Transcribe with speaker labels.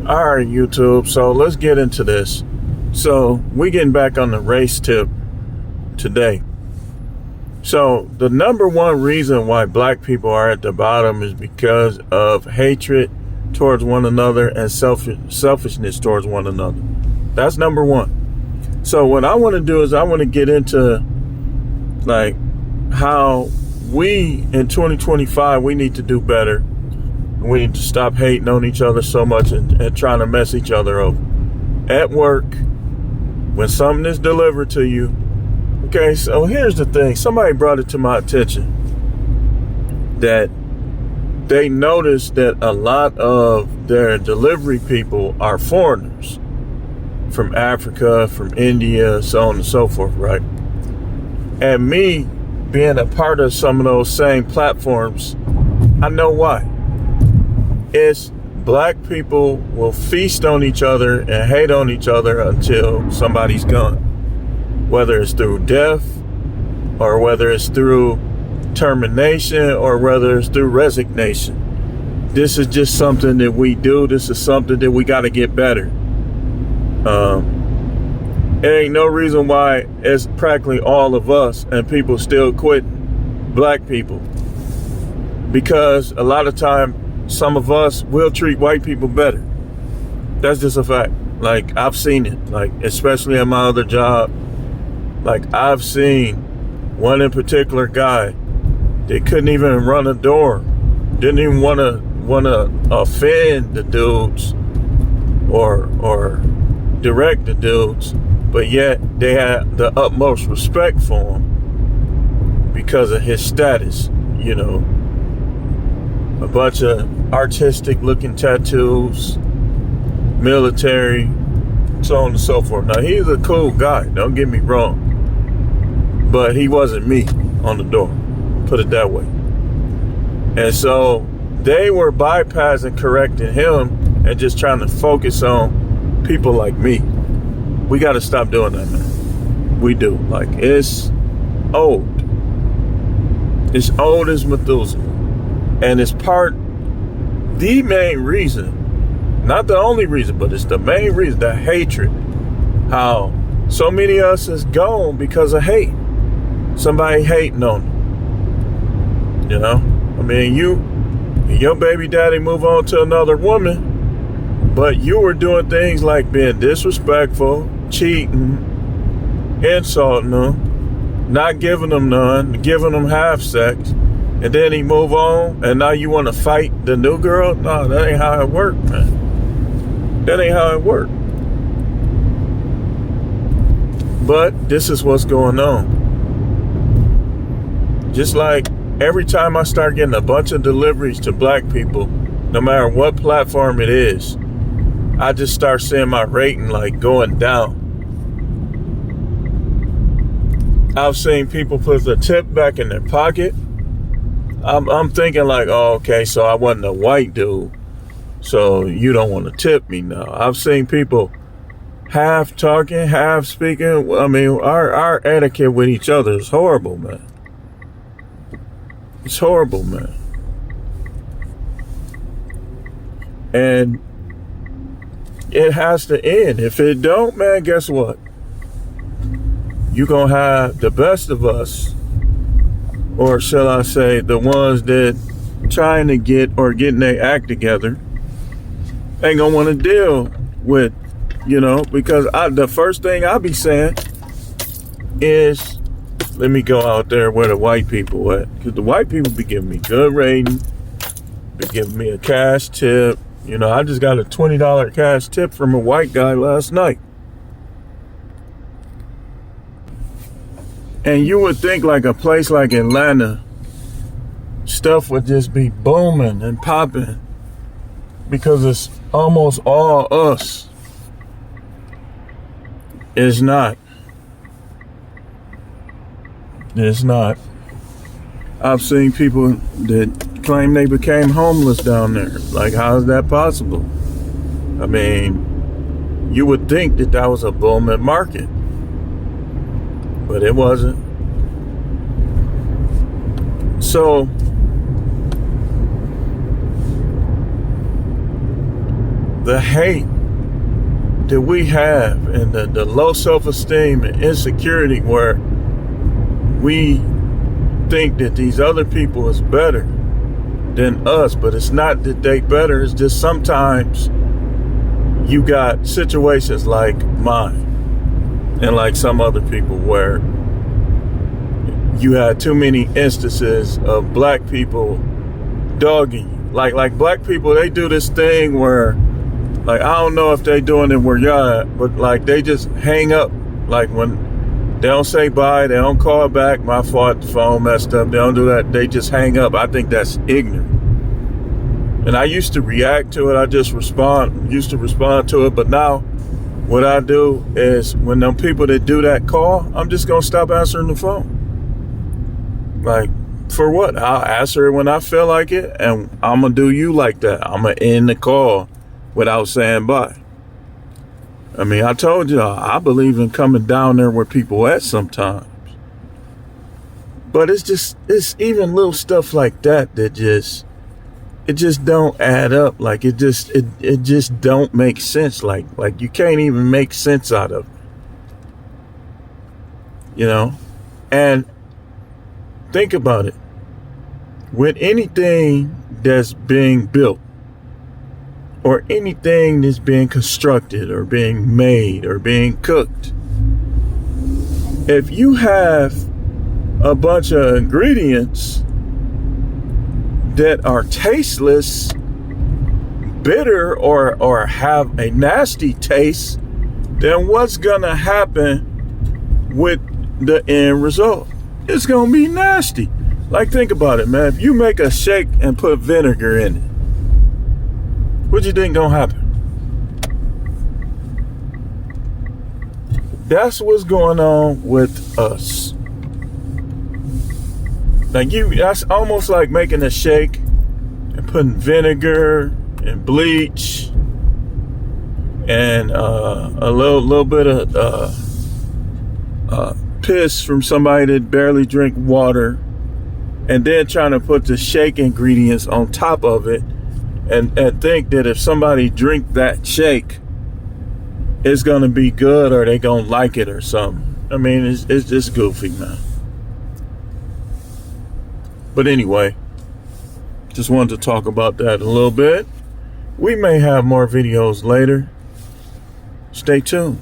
Speaker 1: All right, YouTube. So let's get into this. So we getting back on the race tip today. So the number one reason why black people are at the bottom is because of hatred towards one another and selfishness towards one another. That's number one. So what I want to do is I want to get into like how we in 2025, we need to do better. We need to stop hating on each other so much and trying to mess each other over. At work, when something is delivered to you, okay, so here's the thing. Somebody brought it to my attention that they noticed that a lot of their delivery people are foreigners from Africa, from India, so on and so forth, right? And me being a part of some of those same platforms, I know why. It's black people will feast on each other and hate on each other until somebody's gone. Whether it's through death or whether it's through termination or whether it's through resignation. This is just something that we do. This is something that we got to get better. There ain't no reason why it's practically all of us and people still quitting, black people. Because a lot of time, some of us will treat white people better. That's just a fact. Like, I've seen it, like, especially at my other job. Like, I've seen one in particular guy that couldn't even run a door, didn't even want to offend the dudes or direct the dudes, but yet they had the utmost respect for him because of his status, you know. A bunch of artistic looking tattoos, military, so on and so forth. Now, he's a cool guy, don't get me wrong, but he wasn't me on the door, put it that way. And so they were bypassing correcting him and just trying to focus on people like me. We got to stop doing that, man. We do. Like, it's old. It's old as Methuselah. And it's the main reason, not the only reason, but it's the main reason, the hatred. How so many of us is gone because of hate. Somebody hating on them. You know? I mean, your baby daddy move on to another woman, but you were doing things like being disrespectful, cheating, insulting them, not giving them none, giving them half sex. And then he move on, and now you want to fight the new girl? No, that ain't how it work, man. That ain't how it work. But this is what's going on. Just like every time I start getting a bunch of deliveries to black people, no matter what platform it is, I just start seeing my rating like going down. I've seen people put the tip back in their pocket. I'm thinking like, oh, okay, so I wasn't a white dude, so you don't want to tip me now. I've seen people half talking, half speaking. I mean, our etiquette with each other is horrible, man. It's horrible, man. And it has to end. If it don't, man, guess what? You're going to have the best of us, or shall I say, the ones that trying to get or getting their act together, ain't gonna want to deal with, you know, because the first thing I be saying is, let me go out there where the white people at, because the white people be giving me good rating, be giving me a cash tip. You know, I just got a $20 cash tip from a white guy last night. And you would think like a place like Atlanta, stuff would just be booming and popping because it's almost all us. It's not. It's not. I've seen people that claim they became homeless down there. Like, how is that possible? I mean, you would think that that was a booming market. But it wasn't. So the hate that we have and the low self-esteem and insecurity where we think that these other people is better than us, but it's not that they better. It's just sometimes you got situations like mine and like some other people where you had too many instances of black people dogging you. Like black people, they do this thing where, like, I don't know if they doing it where y'all at, but like they just hang up. Like when they don't say bye, they don't call back, my fault, the phone messed up, they don't do that, they just hang up. I think that's ignorant. And I used to react to it, used to respond to it, but now what I do is when them people that do that call, I'm just gonna stop answering the phone. Like, for what? I'll answer it when I feel like it, and I'm gonna do you like that. I'm gonna end the call without saying bye. I mean, I told y'all, I believe in coming down there where people at sometimes. But it's even little stuff like that that just don't add up. Like it just don't make sense. Like you can't even make sense out of it. You know? And think about it. With anything that's being built, or anything that's being constructed or being made or being cooked, if you have a bunch of ingredients that are tasteless, bitter, or have a nasty taste, then what's gonna happen with the end result? It's gonna be nasty. Like, think about it, man. If you make a shake and put vinegar in it, what you think gonna happen? That's what's going on with us. Like that's almost like making a shake and putting vinegar and bleach and a little bit of piss from somebody that barely drink water, and then trying to put the shake ingredients on top of it and think that if somebody drink that shake, it's gonna be good or they gonna like it or something. I mean, it's just goofy, man. But anyway, just wanted to talk about that a little bit. We may have more videos later. Stay tuned.